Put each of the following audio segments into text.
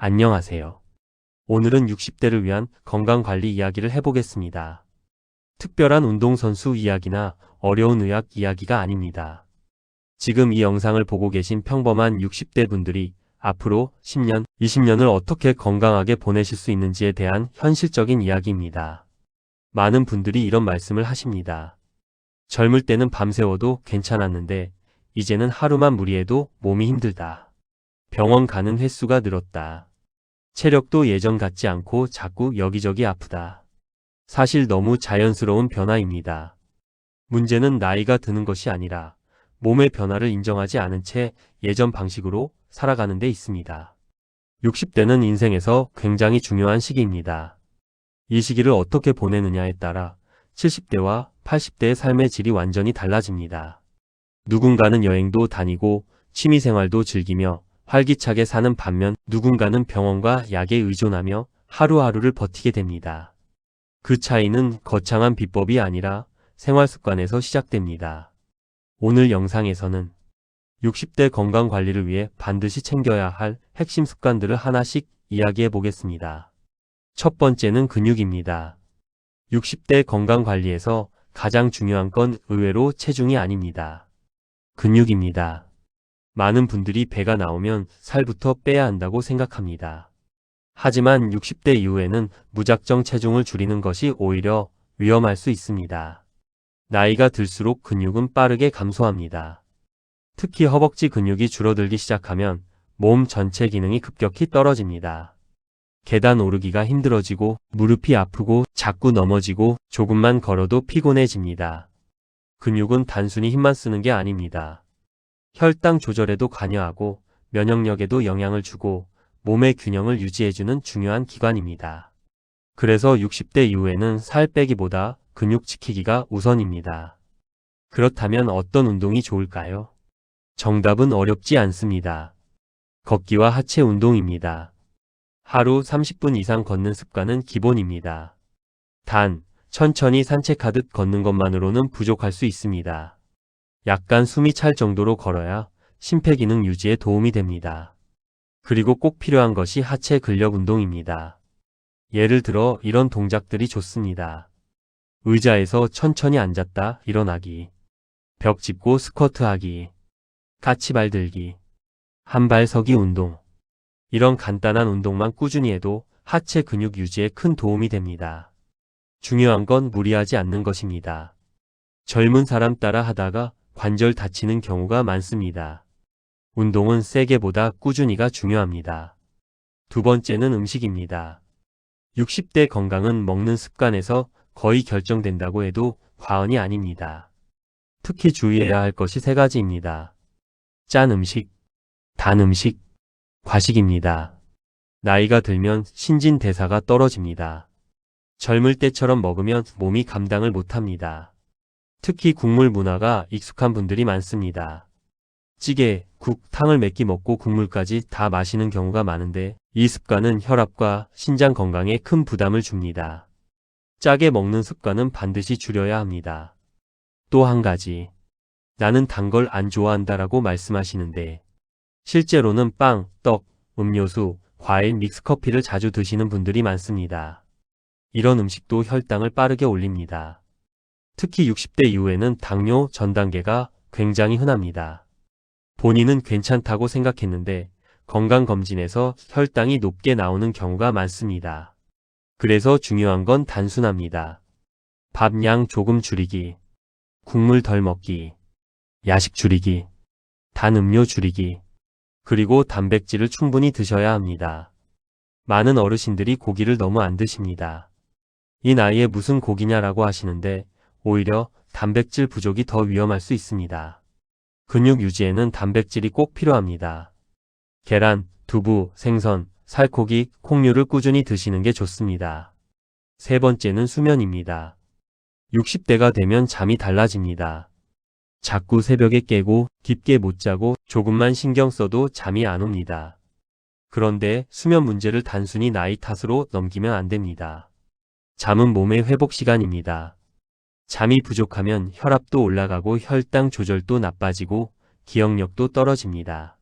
안녕하세요. 오늘은 60대를 위한 건강관리 이야기를 해보겠습니다. 특별한 운동선수 이야기나 어려운 의학 이야기가 아닙니다. 지금 이 영상을 보고 계신 평범한 60대 분들이 앞으로 10년, 20년을 어떻게 건강하게 보내실 수 있는지에 대한 현실적인 이야기입니다. 많은 분들이 이런 말씀을 하십니다. 젊을 때는 밤새워도 괜찮았는데 이제는 하루만 무리해도 몸이 힘들다. 병원 가는 횟수가 늘었다. 체력도 예전 같지 않고 자꾸 여기저기 아프다. 사실 너무 자연스러운 변화입니다. 문제는 나이가 드는 것이 아니라 몸의 변화를 인정하지 않은 채 예전 방식으로 살아가는 데 있습니다. 60대는 인생에서 굉장히 중요한 시기입니다. 이 시기를 어떻게 보내느냐에 따라 70대와 80대의 삶의 질이 완전히 달라집니다. 누군가는 여행도 다니고 취미생활도 즐기며 활기차게 사는 반면 누군가는 병원과 약에 의존하며 하루하루를 버티게 됩니다. 그 차이는 거창한 비법이 아니라 생활 습관에서 시작됩니다. 오늘 영상에서는 60대 건강 관리를 위해 반드시 챙겨야 할 핵심 습관들을 하나씩 이야기해 보겠습니다. 첫 번째는 근육입니다. 60대 건강 관리에서 가장 중요한 건 의외로 체중이 아닙니다. 근육입니다. 많은 분들이 배가 나오면 살부터 빼야 한다고 생각합니다. 하지만 60대 이후에는 무작정 체중을 줄이는 것이 오히려 위험할 수 있습니다. 나이가 들수록 근육은 빠르게 감소합니다. 특히 허벅지 근육이 줄어들기 시작하면 몸 전체 기능이 급격히 떨어집니다. 계단 오르기가 힘들어지고 무릎이 아프고 자꾸 넘어지고 조금만 걸어도 피곤해집니다. 근육은 단순히 힘만 쓰는 게 아닙니다. 혈당 조절에도 관여하고 면역력에도 영향을 주고 몸의 균형을 유지해주는 중요한 기관입니다. 그래서 60대 이후에는 살 빼기보다 근육 지키기가 우선입니다. 그렇다면 어떤 운동이 좋을까요? 정답은 어렵지 않습니다. 걷기와 하체 운동입니다. 하루 30분 이상 걷는 습관은 기본입니다. 단, 천천히 산책하듯 걷는 것만으로는 부족할 수 있습니다. 약간 숨이 찰 정도로 걸어야 심폐기능 유지에 도움이 됩니다. 그리고 꼭 필요한 것이 하체 근력 운동입니다. 예를 들어 이런 동작들이 좋습니다. 의자에서 천천히 앉았다 일어나기, 벽 짚고 스쿼트 하기, 까치발 들기, 한발 서기 운동. 이런 간단한 운동만 꾸준히 해도 하체 근육 유지에 큰 도움이 됩니다. 중요한 건 무리하지 않는 것입니다. 젊은 사람 따라 하다가 관절 다치는 경우가 많습니다. 운동은 세게보다 꾸준히가 중요합니다. 두 번째는 음식입니다. 60대 건강은 먹는 습관에서 거의 결정된다고 해도 과언이 아닙니다. 특히 주의해야 할 것이 세 가지입니다. 짠 음식, 단 음식, 과식입니다. 나이가 들면 신진대사가 떨어집니다. 젊을 때처럼 먹으면 몸이 감당을 못합니다. 특히 국물 문화가 익숙한 분들이 많습니다. 찌개, 국, 탕을 몇 끼 먹고 국물까지 다 마시는 경우가 많은데 이 습관은 혈압과 신장 건강에 큰 부담을 줍니다. 짜게 먹는 습관은 반드시 줄여야 합니다. 또 한 가지, 나는 단 걸 안 좋아한다라고 말씀하시는데 실제로는 빵, 떡, 음료수, 과일, 믹스커피를 자주 드시는 분들이 많습니다. 이런 음식도 혈당을 빠르게 올립니다. 특히 60대 이후에는 당뇨 전 단계가 굉장히 흔합니다. 본인은 괜찮다고 생각했는데 건강검진에서 혈당이 높게 나오는 경우가 많습니다. 그래서 중요한 건 단순합니다. 밥 양 조금 줄이기, 국물 덜 먹기, 야식 줄이기, 단 음료 줄이기, 그리고 단백질을 충분히 드셔야 합니다. 많은 어르신들이 고기를 너무 안 드십니다. 이 나이에 무슨 고기냐라고 하시는데 오히려 단백질 부족이 더 위험할 수 있습니다. 근육 유지에는 단백질이 꼭 필요합니다. 계란, 두부, 생선, 살코기, 콩류를 꾸준히 드시는 게 좋습니다. 세 번째는 수면입니다. 60대가 되면 잠이 달라집니다. 자꾸 새벽에 깨고 깊게 못 자고 조금만 신경 써도 잠이 안 옵니다. 그런데 수면 문제를 단순히 나이 탓으로 넘기면 안 됩니다. 잠은 몸의 회복 시간입니다. 잠이 부족하면 혈압도 올라가고 혈당 조절도 나빠지고 기억력도 떨어집니다.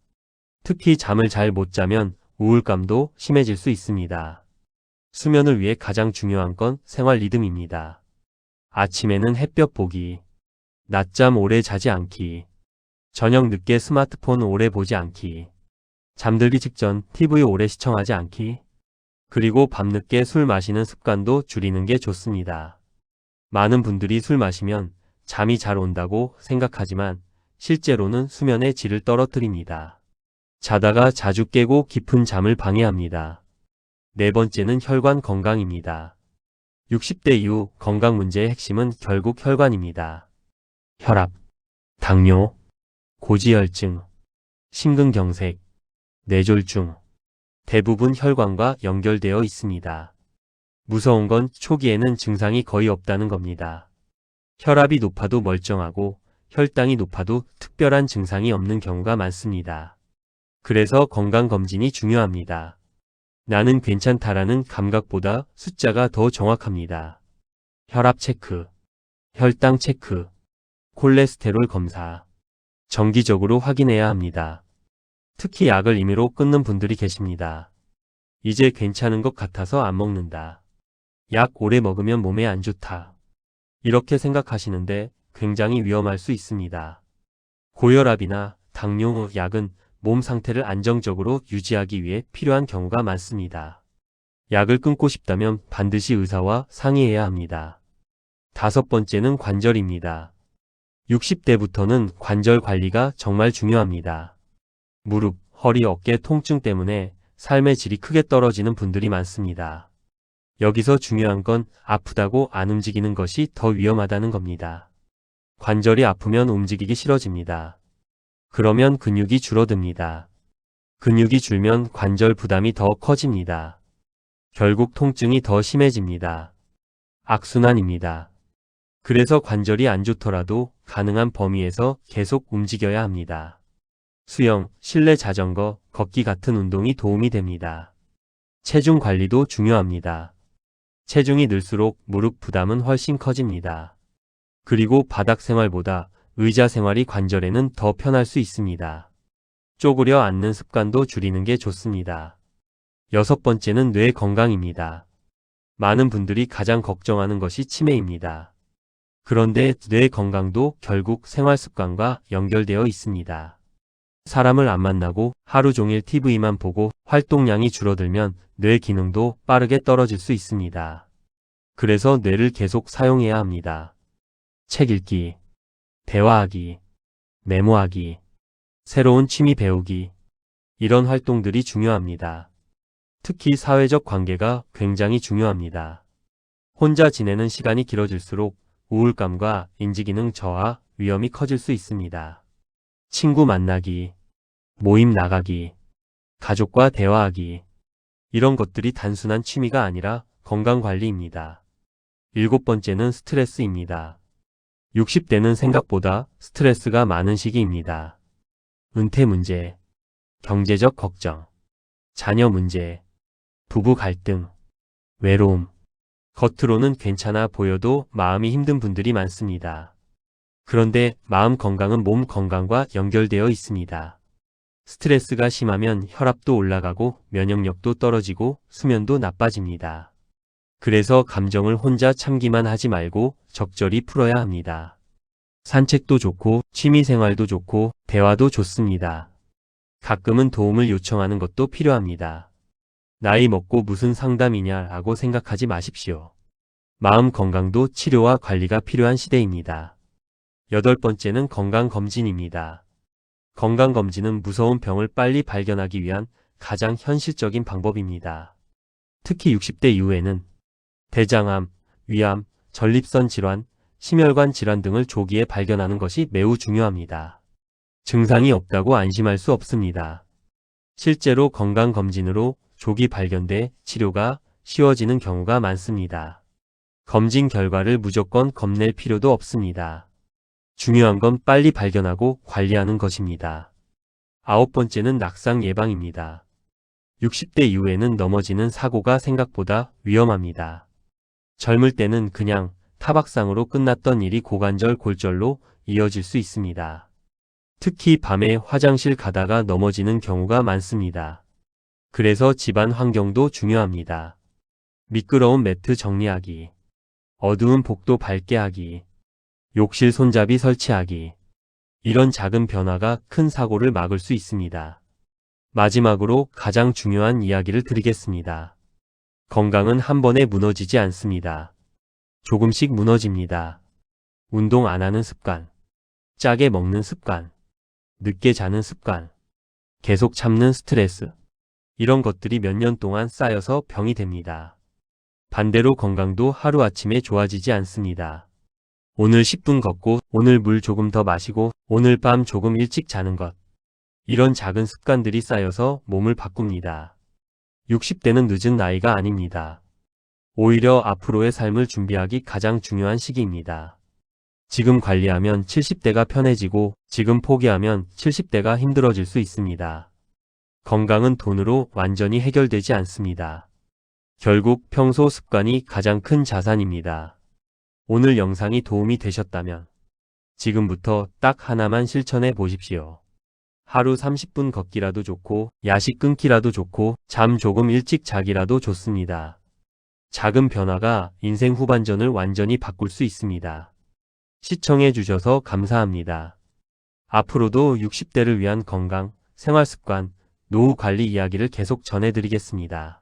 특히 잠을 잘 못 자면 우울감도 심해질 수 있습니다. 수면을 위해 가장 중요한 건 생활 리듬입니다. 아침에는 햇볕 보기, 낮잠 오래 자지 않기, 저녁 늦게 스마트폰 오래 보지 않기, 잠들기 직전 TV 오래 시청하지 않기, 그리고 밤늦게 술 마시는 습관도 줄이는 게 좋습니다. 많은 분들이 술 마시면 잠이 잘 온다고 생각하지만 실제로는 수면의 질을 떨어뜨립니다. 자다가 자주 깨고 깊은 잠을 방해합니다. 네 번째는 혈관 건강입니다. 60대 이후 건강 문제의 핵심은 결국 혈관입니다. 혈압, 당뇨, 고지혈증, 심근경색, 뇌졸중, 대부분 혈관과 연결되어 있습니다. 무서운 건 초기에는 증상이 거의 없다는 겁니다. 혈압이 높아도 멀쩡하고 혈당이 높아도 특별한 증상이 없는 경우가 많습니다. 그래서 건강검진이 중요합니다. 나는 괜찮다라는 감각보다 숫자가 더 정확합니다. 혈압 체크, 혈당 체크, 콜레스테롤 검사. 정기적으로 확인해야 합니다. 특히 약을 임의로 끊는 분들이 계십니다. 이제 괜찮은 것 같아서 안 먹는다. 약 오래 먹으면 몸에 안 좋다. 이렇게 생각하시는데 굉장히 위험할 수 있습니다. 고혈압이나 당뇨 약은 몸 상태를 안정적으로 유지하기 위해 필요한 경우가 많습니다. 약을 끊고 싶다면 반드시 의사와 상의해야 합니다. 다섯 번째는 관절입니다. 60대부터는 관절 관리가 정말 중요합니다. 무릎, 허리, 어깨 통증 때문에 삶의 질이 크게 떨어지는 분들이 많습니다. 여기서 중요한 건 아프다고 안 움직이는 것이 더 위험하다는 겁니다. 관절이 아프면 움직이기 싫어집니다. 그러면 근육이 줄어듭니다. 근육이 줄면 관절 부담이 더 커집니다. 결국 통증이 더 심해집니다. 악순환입니다. 그래서 관절이 안 좋더라도 가능한 범위에서 계속 움직여야 합니다. 수영, 실내 자전거, 걷기 같은 운동이 도움이 됩니다. 체중 관리도 중요합니다. 체중이 늘수록 무릎 부담은 훨씬 커집니다. 그리고 바닥 생활보다 의자 생활이 관절에는 더 편할 수 있습니다. 쪼그려 앉는 습관도 줄이는 게 좋습니다. 여섯 번째는 뇌 건강입니다. 많은 분들이 가장 걱정하는 것이 치매입니다. 그런데 뇌 건강도 결국 생활 습관과 연결되어 있습니다. 사람을 안 만나고 하루 종일 TV만 보고 활동량이 줄어들면 뇌 기능도 빠르게 떨어질 수 있습니다. 그래서 뇌를 계속 사용해야 합니다. 책 읽기, 대화하기, 메모하기, 새로운 취미 배우기, 이런 활동들이 중요합니다. 특히 사회적 관계가 굉장히 중요합니다. 혼자 지내는 시간이 길어질수록 우울감과 인지기능 저하 위험이 커질 수 있습니다. 친구 만나기, 모임 나가기, 가족과 대화하기, 이런 것들이 단순한 취미가 아니라 건강관리입니다. 일곱 번째는 스트레스입니다. 60대는 생각보다 스트레스가 많은 시기입니다. 은퇴 문제, 경제적 걱정, 자녀 문제, 부부 갈등, 외로움. 겉으로는 괜찮아 보여도 마음이 힘든 분들이 많습니다. 그런데 마음 건강은 몸 건강과 연결되어 있습니다. 스트레스가 심하면 혈압도 올라가고 면역력도 떨어지고 수면도 나빠집니다. 그래서 감정을 혼자 참기만 하지 말고 적절히 풀어야 합니다. 산책도 좋고 취미생활도 좋고 대화도 좋습니다. 가끔은 도움을 요청하는 것도 필요합니다. 나이 먹고 무슨 상담이냐라고 생각하지 마십시오. 마음 건강도 치료와 관리가 필요한 시대입니다. 여덟 번째는 건강검진입니다. 건강검진은 무서운 병을 빨리 발견하기 위한 가장 현실적인 방법입니다. 특히 60대 이후에는 대장암, 위암, 전립선 질환, 심혈관 질환 등을 조기에 발견하는 것이 매우 중요합니다. 증상이 없다고 안심할 수 없습니다. 실제로 건강검진으로 조기 발견돼 치료가 쉬워지는 경우가 많습니다. 검진 결과를 무조건 겁낼 필요도 없습니다. 중요한 건 빨리 발견하고 관리하는 것입니다. 아홉 번째는 낙상 예방입니다. 60대 이후에는 넘어지는 사고가 생각보다 위험합니다. 젊을 때는 그냥 타박상으로 끝났던 일이 고관절 골절로 이어질 수 있습니다. 특히 밤에 화장실 가다가 넘어지는 경우가 많습니다. 그래서 집안 환경도 중요합니다. 미끄러운 매트 정리하기, 어두운 복도 밝게 하기, 욕실 손잡이 설치하기. 이런 작은 변화가 큰 사고를 막을 수 있습니다. 마지막으로 가장 중요한 이야기를 드리겠습니다. 건강은 한 번에 무너지지 않습니다. 조금씩 무너집니다. 운동 안 하는 습관, 짜게 먹는 습관, 늦게 자는 습관, 계속 참는 스트레스. 이런 것들이 몇 년 동안 쌓여서 병이 됩니다. 반대로 건강도 하루아침에 좋아지지 않습니다. 오늘 10분 걷고, 오늘 물 조금 더 마시고, 오늘 밤 조금 일찍 자는 것. 이런 작은 습관들이 쌓여서 몸을 바꿉니다. 60대는 늦은 나이가 아닙니다. 오히려 앞으로의 삶을 준비하기 가장 중요한 시기입니다. 지금 관리하면 70대가 편해지고, 지금 포기하면 70대가 힘들어질 수 있습니다. 건강은 돈으로 완전히 해결되지 않습니다. 결국 평소 습관이 가장 큰 자산입니다. 오늘 영상이 도움이 되셨다면 지금부터 딱 하나만 실천해 보십시오. 하루 30분 걷기라도 좋고, 야식 끊기라도 좋고, 잠 조금 일찍 자기라도 좋습니다. 작은 변화가 인생 후반전을 완전히 바꿀 수 있습니다. 시청해 주셔서 감사합니다. 앞으로도 60대를 위한 건강, 생활습관, 노후 관리 이야기를 계속 전해드리겠습니다.